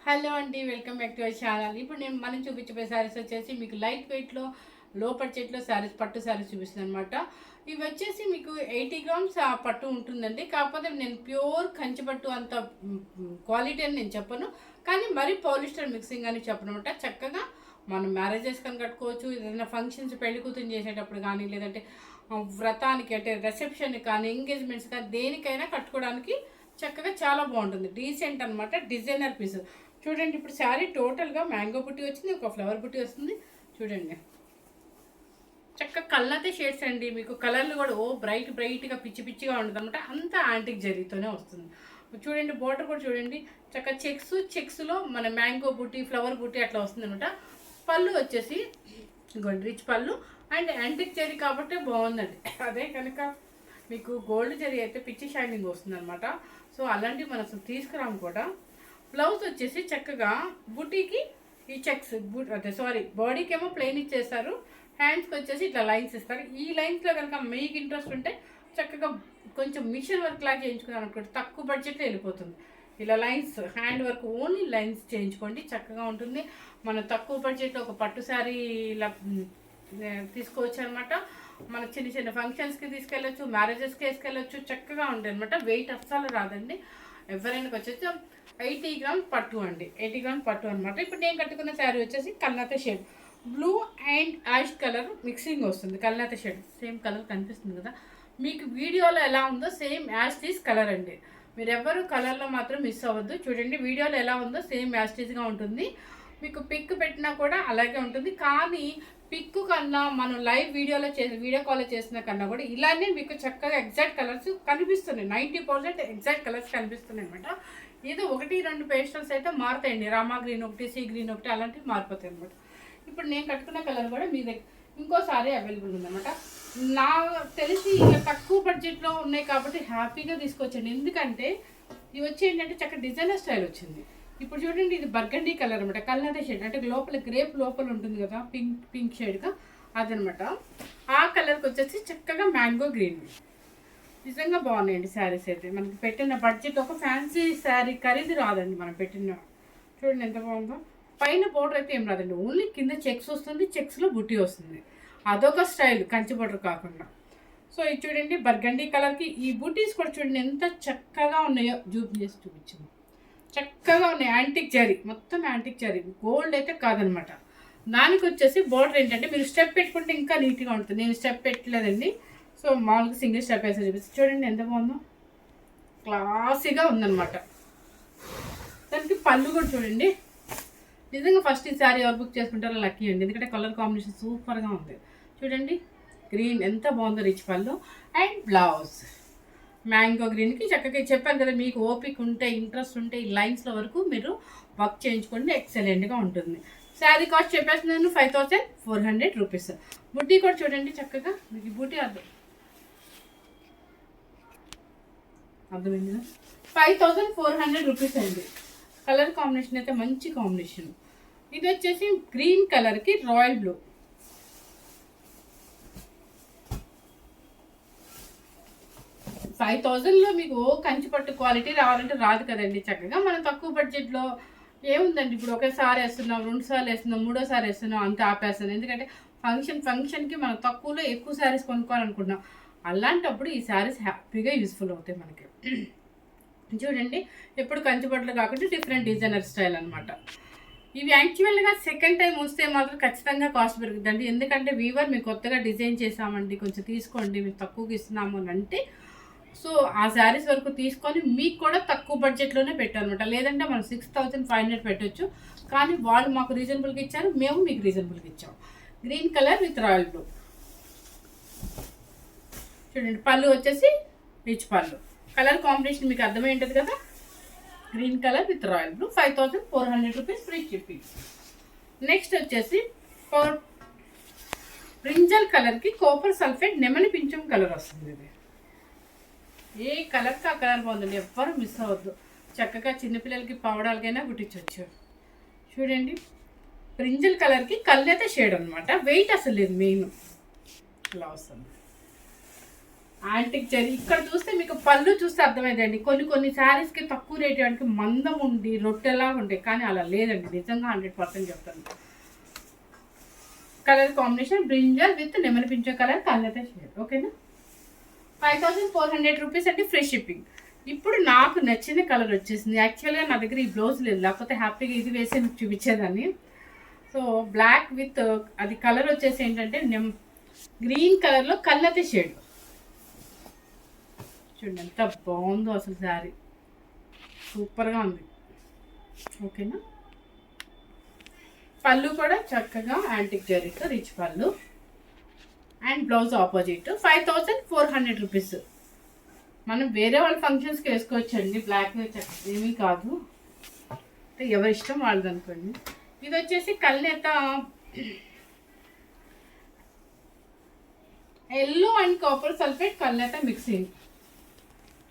Hello అండి, welcome back to our channel. ఇప్పుడు మనం చూపించబోయే శారీస్ వచ్చేసి మీకు లైట్ వెయిట్లో లో బడ్జెట్లో శారీస్, పట్టు శారీస్ చూపిస్తుంది అనమాట. ఇవి వచ్చేసి మీకు 80 గ్రామ్స్ ఆ పట్టు ఉంటుందండి. కాకపోతే నేను ప్యూర్ కంచి పట్టు అంత క్వాలిటీ అని నేను చెప్పను, కానీ మరీ పాలిస్టర్ మిక్సింగ్ అని చెప్పను అనమాట. చక్కగా మనం మ్యారేజెస్ కానీ కట్టుకోవచ్చు, ఏదైనా ఫంక్షన్స్ పెళ్లి కూతురు చేసేటప్పుడు కానీ, లేదంటే వ్రతానికి అంటే రిసెప్షన్ కానీ, ఎంగేజ్మెంట్స్ కానీ దేనికైనా కట్టుకోవడానికి చక్కగా చాలా బాగుంటుంది. డీసెంట్ అనమాట, డిజైనర్ పీస్. చూడండి, ఇప్పుడు శారీ టోటల్గా మ్యాంగో బుట్టి వచ్చింది, ఒక ఫ్లవర్ బుట్టి వస్తుంది. చూడండి, చక్కగా కళ్ళతే షేడ్స్ అండి. మీకు కలర్లు కూడా బ్రైట్గా పిచ్చి పిచ్చిగా ఉంటుంది అనమాట. అంతా యాంటిక్ జరీతోనే వస్తుంది. చూడండి, బోర్డర్ కూడా చూడండి, చక్కగా చెక్స్లో మన మ్యాంగో బుట్టి, ఫ్లవర్ బుట్టి అట్లా వస్తుంది అనమాట. పళ్ళు వచ్చేసి ఇంకోండి రిచ్ పళ్ళు అండ్ యాంటిక్ జరీ కాబట్టి బాగుందండి. అదే కనుక మీకు గోల్డ్ జరీ అయితే పిచ్చి షైనింగ్ వస్తుంది అనమాట. సో అలాంటివి మనం అసలు తీసుకురాము కూడా. బ్లౌజ్ వచ్చేసి చక్కగా బుటీకి ఈ చెక్స్ బాడీకి ఏమో ప్లెయిన్ ఇచ్చేస్తారు, హ్యాండ్స్కి వచ్చేసి ఇట్లా లైన్స్ ఇస్తారు. ఈ లైన్స్లో కనుక మీకు ఇంట్రెస్ట్ ఉంటే చక్కగా కొంచెం మిషన్ వర్క్ లాగా చేయించుకున్నాను అనుకోండి, తక్కువ బడ్జెట్లో వెళ్ళిపోతుంది. ఇలా lines, hand work only lines చేయించుకోండి, చక్కగా ఉంటుంది. మనం తక్కువ బడ్జెట్లో ఒక పట్టు శారీ ఇలా తీసుకోవచ్చు అనమాట. మన చిన్న చిన్న ఫంక్షన్స్కి తీసుకెళ్ళచ్చు, మ్యారేజెస్కి వేసుకెళ్ళచ్చు, చక్కగా ఉంటుంది అనమాట. వెయిట్ అస్సలు రాదండి. ఎవరైనా వచ్చేసి 80 గ్రామ్స్ పట్టు అండి, 80 గ్రామ్స్ పట్టు అనమాట. ఇప్పుడు నేను కట్టుకున్న శారీ వచ్చేసి కల్నాత shade, blue and ash colour mixing వస్తుంది. కల్నాత షేడ్ సేమ్ కలర్ కనిపిస్తుంది కదా మీకు వీడియోలో ఎలా ఉందో, సేమ్ యాస్టీస్ కలర్ అండి. మీరు ఎవరు కలర్లో మాత్రం మిస్ అవ్వద్దు. చూడండి, వీడియోలో ఎలా ఉందో సేమ్ యాస్టీస్గా ఉంటుంది. మీకు పిక్ పెట్టినా కూడా అలాగే ఉంటుంది, కానీ పిక్ కన్నా మనం లైవ్ వీడియో కాల్ చేసిన కన్నా కూడా ఇలానే మీకు చక్కగా ఎగ్జాక్ట్ కలర్స్ కనిపిస్తున్నాయి. 90% ఎగ్జాక్ట్ కలర్స్ కనిపిస్తున్నాయి అనమాట. ఏదో 1-2 పేస్టల్స్ అయితే మారుతాయండి, రామా గ్రీన్ ఒకటి, సీ గ్రీన్ ఒకటి, అలాంటివి మారిపోతాయి అనమాట. ఇప్పుడు నేను కట్టుకున్న కలర్ కూడా మీ దగ్గర ఇంకోసారి అవైలబుల్ ఉందన్నమాట. నాకు తెలిసి ఇలా తక్కువ బడ్జెట్లో ఉన్నాయి కాబట్టి హ్యాపీగా తీసుకొచ్చండి. ఎందుకంటే ఇవి వచ్చి ఏంటంటే చక్కగా డిజైనర్ స్టైల్ వచ్చింది. ఇప్పుడు చూడండి, ఇది బర్గండీ కలర్ అనమాట, కల్నాత షేడ్ అంటే లోపల గ్రేప్ లోపల ఉంటుంది కదా, పింక్ షేడ్గా అదనమాట. ఆ కలర్కి వచ్చేసి చక్కగా మ్యాంగో గ్రీన్. నిజంగా బాగున్నాయండి శారీస్ అయితే. మనకి పెట్టిన బడ్జెట్ ఒక ఫ్యాన్సీ శారీ ఖరీదు రాదండి. మనం పెట్టిన చూడండి ఎంత బాగుందో. పైన బోర్డర్ అయితే ఏం రాదండి, ఓన్లీ కింద చెక్స్ వస్తుంది, చెక్స్లో బుట్టి వస్తుంది. అదొక స్టైల్, కంచి బోర్డర్ కాకుండా. సో ఇది చూడండి, బర్గండీ కలర్కి ఈ బుటీస్ కూడా చూడండి ఎంత చక్కగా ఉన్నాయో. జూమ్ చేసి చూపించింది, చక్కగా ఉన్నాయి. యాంటిక్ జరీ, మొత్తం యాంటిక్ జరీ, గోల్డ్ అయితే కాదనమాట. దానికి వచ్చేసి బోర్డర్ ఏంటంటే మీరు స్టెప్ పెట్టుకుంటే ఇంకా నీట్గా ఉంటుంది. నేను స్టెప్ పెట్టలేదండి, సో మామూలుగా సింగిల్ స్టెప్ వేసే చూపిస్తే చూడండి ఎంత బాగుందో, క్లాసీగా ఉందన్నమాట. దానికి పళ్ళు కూడా చూడండి. నిజంగా ఫస్ట్ ఈ శారీ ఎవరు బుక్ చేసుకుంటారో లక్కీ అండి, ఎందుకంటే కలర్ కాంబినేషన్ సూపర్గా ఉంది. చూడండి, గ్రీన్ ఎంత బాగుందో, రిచ్ పళ్ళు అండ్ బ్లౌజ్ మ్యాంగో గ్రీన్కి చక్కగా చెప్పాను కదా. మీకు ఓపిక ఉంటే, ఇంట్రెస్ట్ ఉంటే ఈ లైన్స్లో వరకు మీరు వర్క్ చేయించుకోండి, ఎక్సలెంట్గా ఉంటుంది. శారీ కాస్ట్ చెప్పేస్తున్నాను 5400 రూపీస్. బుట్టి కూడా చూడండి చక్కగా, మీకు బుట్టి అర్థమైంది కదా, 5400 రూపీస్ అండి. కలర్ కాంబినేషన్ అయితే మంచి కాంబినేషన్. ఇది వచ్చేసి గ్రీన్ కలర్కి రాయల్ బ్లూ. $5000లో మీకు కంచి పట్టు క్వాలిటీ రావాలంటే రాదు కదండి. చక్కగా మనం తక్కువ బడ్జెట్లో ఏముందండి, ఇప్పుడు ఒకసారి వేస్తున్నాం, 2 సార్లు వేస్తున్నాం, 3వ సారి వేస్తున్నాం, అంత ఆపేస్తున్నాం. ఎందుకంటే ఫంక్షన్కి మనం తక్కువలో ఎక్కువ శారీస్ కొనుక్కోవాలనుకుంటున్నాం. అలాంటప్పుడు ఈ శారీస్ హ్యాపీగా యూస్ఫుల్ అవుతాయి మనకి. చూడండి, ఎప్పుడు కంచి పట్టులు కాకుండా డిఫరెంట్ డిజైనర్ స్టైల్ అనమాట. ఇవి యాక్చువల్గా సెకండ్ టైం వస్తే మాత్రం ఖచ్చితంగా కాస్ట్ పెరుగుతుందండి. ఎందుకంటే వీవర్ మేము కొత్తగా డిజైన్ చేసామండి, కొంచెం తీసుకోండి, మేము తక్కువకి ఇస్తున్నాము అని అంటే, సో ఆ శారీస్ వరకు తీసుకొని మీకు కూడా తక్కువ బడ్జెట్లోనే పెట్టారనమాట. లేదంటే మనం 6500 పెట్టవచ్చు, కానీ వాళ్ళు మాకు రీజనబుల్గా ఇచ్చారు, మేము మీకు రీజనబుల్గా ఇచ్చాము. Green colour with royal blue. చూడండి, పళ్ళు వచ్చేసి రిచ్ పళ్ళు. కలర్ కాంబినేషన్ మీకు అర్థమై ఉంటుంది కదా. Green colour with royal blue, 5400 rupees, free shipping. Next వచ్చేసి బ్రింజల్ కలర్కి కాపర్ సల్ఫేట్ నెమలి పింఛం కలర్ వస్తుంది. ఇది ఏ కలర్కి ఆ కలర్ బాగుందండి, ఎవ్వరు మిస్ అవ్వద్దు. చక్కగా చిన్నపిల్లలకి పవడాలకైనా కుట్టించవచ్చు. చూడండి, బ్రింజల్ కలర్కి కళ్ళైతే షేడ్ అనమాట. వెయిట్ అసలు లేదు, మెయిన్ ఇలా వస్తుంది. యాంటిక్ జరీ. ఇక్కడ చూస్తే మీకు పళ్ళు చూస్తే అర్థమైందండి. కొన్ని కొన్ని శారీస్కి తక్కువ రేట్ అంటే మందం ఉండి రొట్టెలాగా ఉంటాయి, కానీ అలా లేదండి, నిజంగా 100% చెప్తాను. కలర్ కాంబినేషన్ బ్రింజల్ విత్ నెమలి పింఛ కలర్ కళ్ళత షేడ్. ఓకేనా, 5400 రూపీస్ అండి, ఫ్రీ షిప్పింగ్. ఇప్పుడు నాకు నచ్చిన కలర్ వచ్చేసింది. యాక్చువల్గా నా దగ్గర ఈ బ్లౌజ్ లేదు, లేకపోతే హ్యాపీగా ఇది వేసి మీకు చూపించేదాన్ని. సో బ్లాక్ విత్ అది కలర్ వచ్చేసి ఏంటంటే గ్రీన్ కలర్లో కళ్ళత షేడ్. చూడండి ఎంత బాగుందో అసలు శారీ, సూపర్గా ఉంది. ఓకేనా, పళ్ళు కూడా చక్కగా యాంటిక్ జరీతో రిచ్ పళ్ళు అండ్ బ్లౌజ్ ఆపోజిట్. 5400 రూపీస్. మనం వేరే వాళ్ళ ఫంక్షన్స్కి వేసుకోవచ్చండి, బ్లాక్ ఏమీ కాదు, ఎవరి ఇష్టం వాళ్ళది అనుకోండి. ఇది వచ్చేసి కల్నేత ఎల్లో అండ్ కాపర్ సల్ఫేట్ కల్నేత మిక్సింగ్.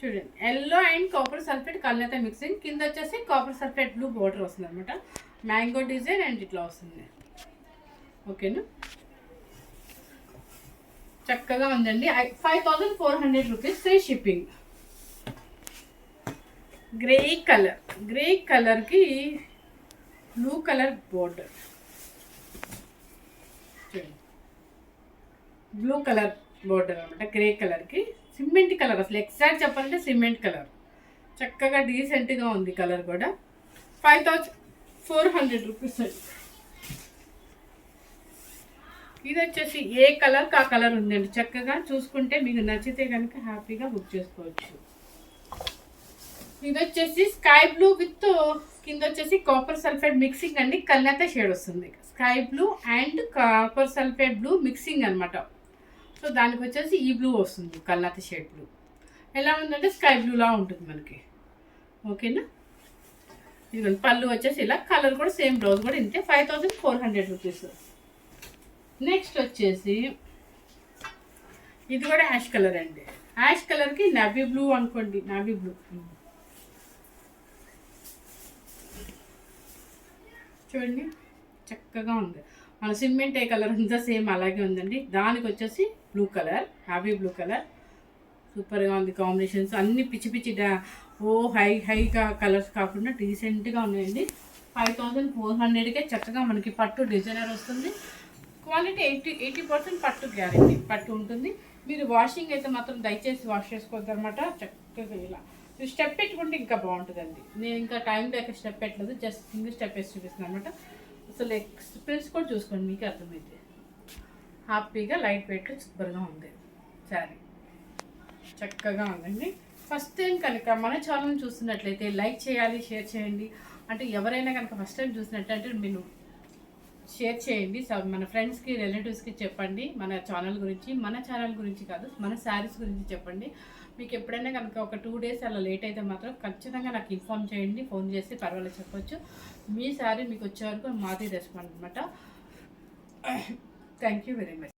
చూడండి, ఎల్లో అండ్ కాపర్ సల్ఫేట్ కల్నేత మిక్సింగ్. కింద వచ్చేసి కాపర్ సల్ఫేట్ బ్లూ బోర్డర్ వస్తుంది అనమాట, మ్యాంగో డిజైన్ అండ్ ఇట్లా వస్తుంది. ఓకేనా, చక్కగా ఉందండి. 5400 rupees, free shipping. Grey colour, grey కలర్కి బ్లూ కలర్ బోర్డర్. చూడండి, బ్లూ కలర్ బోర్డర్ అనమాట, గ్రే కలర్కి సిమెంట్ కలర్. అసలు ఎగ్జాక్ట్ చెప్పాలంటే సిమెంట్ కలర్, చక్కగా డీసెంట్గా ఉంది కలర్ కూడా. 5400 రూపీస్ అండి. ఇది వచ్చేసి ఏ కలర్కి ఆ కలర్ ఉందండి, చక్కగా చూసుకుంటే మీకు నచ్చితే కనుక హ్యాపీగా బుక్ చేసుకోవచ్చు. ఇది వచ్చేసి స్కై బ్లూ విత్ కింద వచ్చేసి కాపర్ సల్ఫేట్ మిక్సింగ్ అండి, కల్నేత షేడ్ వస్తుంది. Sky blue and copper sulphate blue mixing అనమాట. సో దానికి వచ్చేసి ఈ బ్లూ వస్తుంది, కల్నేత షేడ్ బ్లూ. ఎలా ఉందంటే స్కై బ్లూలా ఉంటుంది మనకి. ఓకేనా, ఇదిగోండి పళ్ళు వచ్చేసి ఇలా, కలర్ కూడా సేమ్, బ్లౌజ్ కూడా ఇంతే. 5400 రూపీస్. నెక్స్ట్ వచ్చేసి ఇది కూడా యాష్ కలర్ అండి, యాష్ కలర్కి నావీ బ్లూ అనుకోండి, నావీ బ్లూ. చూడండి చక్కగా ఉంది, మన సిమెంట్ ఏ కలర్ ఉందో సేమ్ అలాగే ఉందండి. దానికి వచ్చేసి blue colour, navy blue colour, సూపర్గా ఉంది. కాంబినేషన్స్ అన్ని పిచ్చి పిచ్చి హైగా కలర్స్ కాకుండా డీసెంట్గా ఉన్నాయండి. 5400కే చక్కగా మనకి పట్టు డిజైనర్ వస్తుంది. క్వాలిటీ 80% పట్టు గ్యారెంటీ, పట్టు ఉంటుంది. మీరు వాషింగ్ అయితే మాత్రం దయచేసి వాష్ చేసుకోవద్దు అనమాట. చక్కగా ఇలా స్టెప్ పెట్టుకుంటే ఇంకా బాగుంటుందండి. నేను ఇంకా టైం లేక స్టెప్ పెట్టలేదు, జస్ట్ సింగిల్ స్టెప్ వేసి చూపిస్తున్నాను అనమాట. అసలు ఎక్స్పీరియన్స్ కూడా చూసుకోండి, మీకు అర్థమైతే. హ్యాపీగా లైట్ వెయిట్లో సూపర్గా ఉంది శారీ, చక్కగా ఉందండి. ఫస్ట్ టైం కనుక మన ఛానల్ చూస్తున్నట్లయితే లైక్ చేయాలి, షేర్ చేయండి. అంటే ఎవరైనా కనుక ఫస్ట్ టైం చూసినట్లయితే మీరు షేర్ చేయండి, మన ఫ్రెండ్స్కి రిలేటివ్స్కి చెప్పండి మన ఛానల్ గురించి. మన ఛానల్ గురించి కాదు, మన శారీస్ గురించి చెప్పండి. మీకు ఎప్పుడైనా కనుక ఒక 2 డేస్ అలా లేట్ అయితే మాత్రం ఖచ్చితంగా నాకు ఇన్ఫామ్ చేయండి, ఫోన్ చేసి పర్వాలేదు చెప్పొచ్చు. మీ శారీ మీకు వచ్చే వరకు మాది రెస్పాండ్ అనమాట. Thank you very much.